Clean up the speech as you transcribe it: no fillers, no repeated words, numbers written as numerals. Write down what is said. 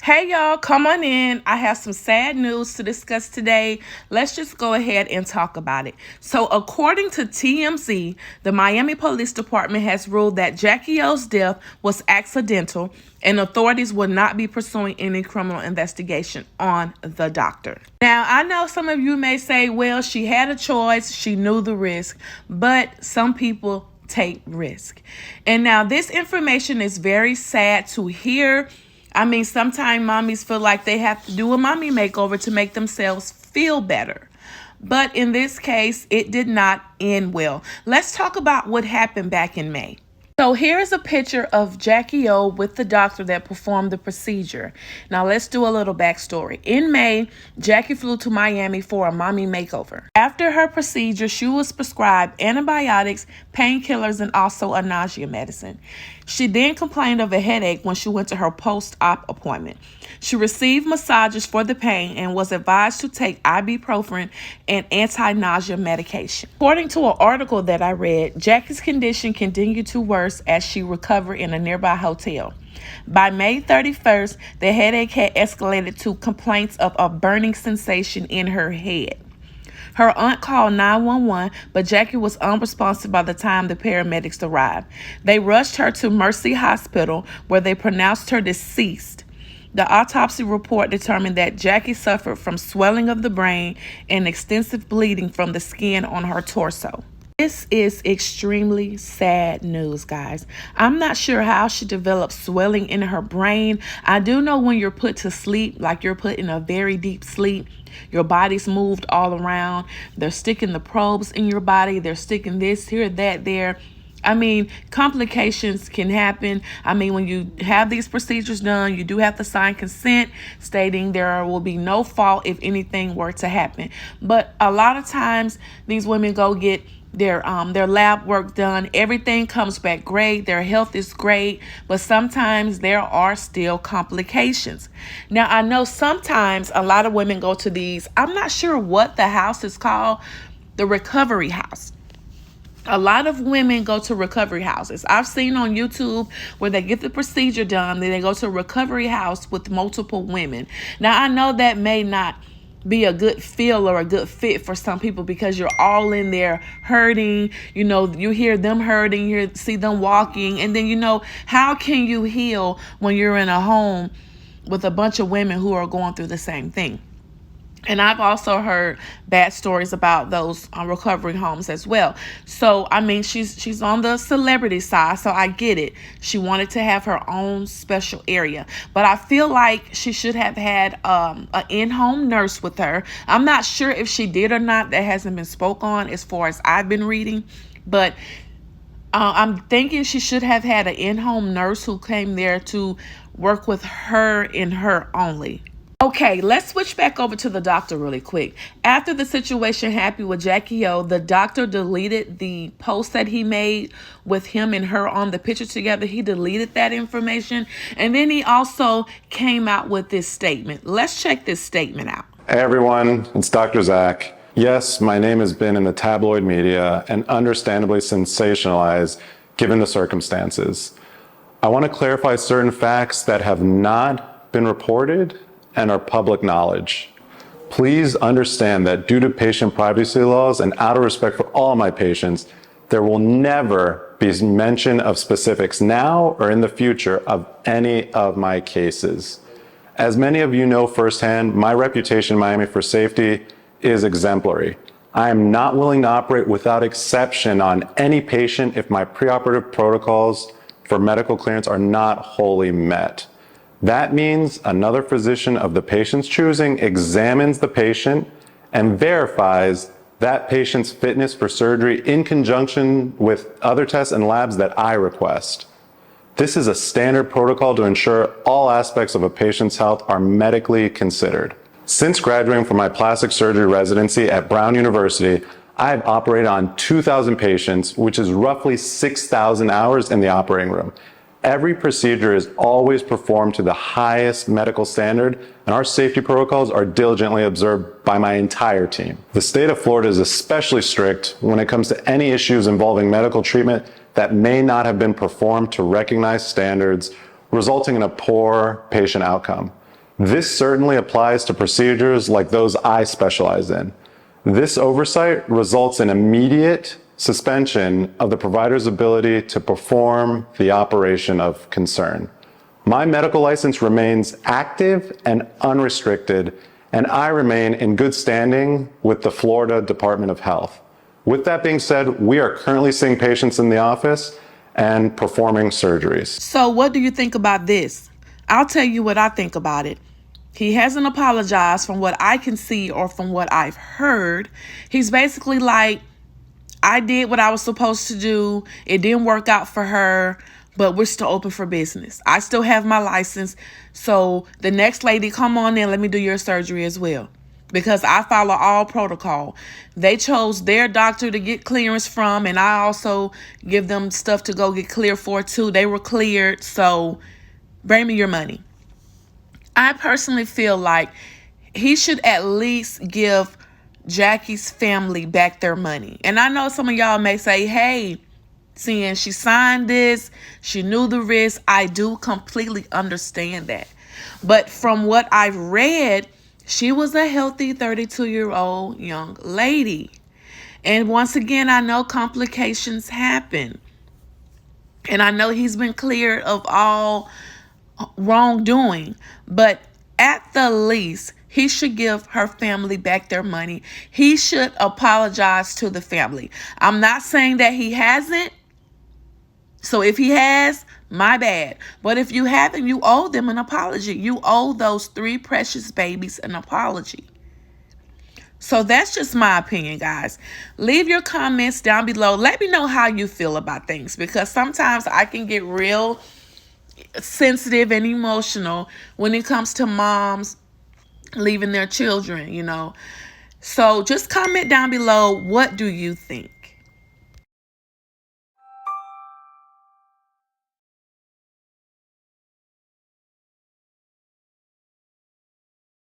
Hey y'all, come on in. I have some sad news to discuss today. Let's just go ahead and talk about it. So, according to TMZ, the Miami Police Department has ruled that Jackyoh's death was accidental and authorities will not be pursuing any criminal investigation on the doctor. Now, I know some of you may say, well, she had a choice, she knew the risk, but some people take risk. And now this information is very sad to hear. I mean, sometimes mommies feel like they have to do a mommy makeover to make themselves feel better. But in this case, it did not end well. Let's talk about what happened back in May. So here's a picture of Jackyoh with the doctor that performed the procedure. Now let's do a little backstory. In May, Jackie flew to Miami for a mommy makeover. After her procedure, she was prescribed antibiotics, painkillers, and also a nausea medicine. She then complained of a headache when she went to her post-op appointment. She received massages for the pain and was advised to take ibuprofen and anti-nausea medication. According to an article that I read, Jackie's condition continued to worsen as she recovered in a nearby hotel. By May 31st, the headache had escalated to complaints of a burning sensation in her head. Her aunt called 911, but Jackie was unresponsive by the time the paramedics arrived. They rushed her to Mercy Hospital, where they pronounced her deceased. The autopsy report determined that Jackie suffered from swelling of the brain and extensive bleeding from the skin on her torso. This is extremely sad news, guys. I'm not sure how she developed swelling in her brain. I do know when you're put to sleep, like you're put in a very deep sleep, your body's moved all around. They're sticking the probes in your body. They're sticking this here, that, there. I mean, complications can happen. I mean, when you have these procedures done, you do have to sign consent stating there will be no fault if anything were to happen. But a lot of times these women go get their lab work done. Everything comes back great. Their health is great, but sometimes there are still complications. Now, I know sometimes a lot of women go to these, I'm not sure what the house is called, the recovery house. A lot of women go to recovery houses. I've seen on YouTube where they get the procedure done, then they go to a recovery house with multiple women. Now, I know that may not be a good feel or a good fit for some people because you're all in there hurting. You know, you hear them hurting, you see them walking. And then, how can you heal when you're in a home with a bunch of women who are going through the same thing? And I've also heard bad stories about those recovery homes as well. So, I mean, she's on the celebrity side, so I get it. She wanted to have her own special area. But I feel like she should have had an in-home nurse with her. I'm not sure if she did or not. That hasn't been spoke on as far as I've been reading. But I'm thinking she should have had an in-home nurse who came there to work with her and her only. Okay, let's switch back over to the doctor really quick. After the situation happened with Jackyoh, the doctor deleted the post that he made with him and her on the picture together. He deleted that information. And then he also came out with this statement. Let's check this statement out. Hey everyone, it's Dr. Zach. Yes, my name has been in the tabloid media and understandably sensationalized given the circumstances. I want to clarify certain facts that have not been reported and are public knowledge. Please understand that due to patient privacy laws and out of respect for all my patients, there will never be mention of specifics now or in the future of any of my cases. As many of you know firsthand, my reputation in Miami for safety is exemplary. I am not willing to operate without exception on any patient if my preoperative protocols for medical clearance are not wholly met. That means another physician of the patient's choosing examines the patient and verifies that patient's fitness for surgery in conjunction with other tests and labs that I request. This is a standard protocol to ensure all aspects of a patient's health are medically considered. Since graduating from my plastic surgery residency at Brown University, I have operated on 2,000 patients, which is roughly 6,000 hours in the operating room. Every procedure is always performed to the highest medical standard, and our safety protocols are diligently observed by my entire team. The state of Florida is especially strict when it comes to any issues involving medical treatment that may not have been performed to recognized standards, resulting in a poor patient outcome. This certainly applies to procedures like those I specialize in. This oversight results in immediate suspension of the provider's ability to perform the operation of concern. My medical license remains active and unrestricted, and I remain in good standing with the Florida Department of Health. With that being said, we are currently seeing patients in the office and performing surgeries. So what do you think about this? I'll tell you what I think about it. He hasn't apologized from what I can see or from what I've heard. He's basically like, I did what I was supposed to do. It didn't work out for her, but we're still open for business. I still have my license. So the next lady, come on in, let me do your surgery as well. Because I follow all protocol. They chose their doctor to get clearance from, and I also give them stuff to go get cleared for too. They were cleared, so bring me your money. I personally feel like he should at least give Jackie's family back their money. And I know some of y'all may say, hey, seeing she signed this, she knew the risk. I do completely understand that. But from what I've read, she was a healthy 32-year-old young lady. And once again, I know complications happen. And I know he's been cleared of all wrongdoing. But at the least, he should give her family back their money. He should apologize to the family. I'm not saying that he hasn't. So if he has, my bad. But if you haven't, you owe them an apology. You owe those 3 precious babies an apology. So that's just my opinion, guys. Leave your comments down below. Let me know how you feel about things, because sometimes I can get real sensitive and emotional when it comes to moms leaving their children, you know. So just comment down below, what do you think?